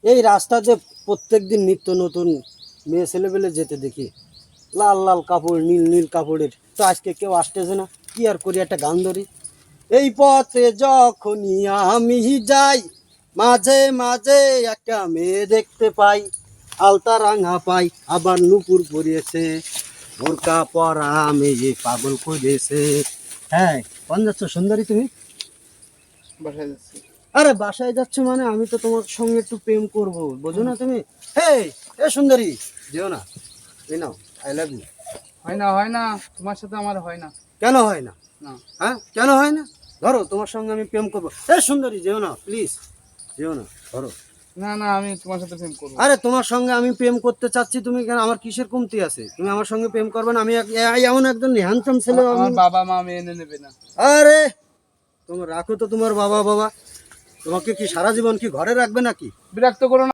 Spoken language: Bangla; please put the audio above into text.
এই রাস্তাতে প্রত্যেকদিন নিত্য নতুন মেয়ে ছেলেপেলে যেতে দেখি, লাল লাল কাপড়, নীল নীল কাপড়ের। তো আজকে কেউ আসতেছে না, কি আর করি, একটা গান ধরি। এই পথে যখনই আমি যাই, মাঝে মাঝে একটা মেয়ে দেখতে পাই, আলতা রাঙা পাই, আবার নুপুর পরিয়েছে, বোরকা পরা মেয়ে পাগল করেছে। হ্যাঁ, কোন যাচ্ছ সুন্দরী তুমি? বাসায় যাচ্ছি। আরে বাসায় যাচ্ছ মানে আমি তো তোমার সঙ্গে একটু প্রেম করব, বোঝো না তুমি? হেই, এ সুন্দরী, যেও না। এই নাও, আই লাভ ইউ। হয় না, তোমার সাথে আমার হয় না। কেন হয় না? না হ্যাঁ, কেন হয় না? ধরো, তোমার সঙ্গে আমি প্রেম করবো। এ সুন্দরী, যেও না প্লিজ, যেও না, ধরো। না না, আমি তোমার সাথে প্রেম করবো। আরে তোমার সঙ্গে আমি প্রেম করতে চাচ্ছি, তুমি কেন, আমার কিসের কমতি আছে? তুমি আমার সঙ্গে প্রেম করবে না? আমি এমন একজন হ্যান্ডসাম ছেলে আমি। আমার বাবা মা মেনে নেবে না। আরে তোমার রাখো তো তোমার বাবা বাবা, তোমাকে কি সারা জীবন কি ঘরে রাখবে নাকি? বিরক্ত করো না।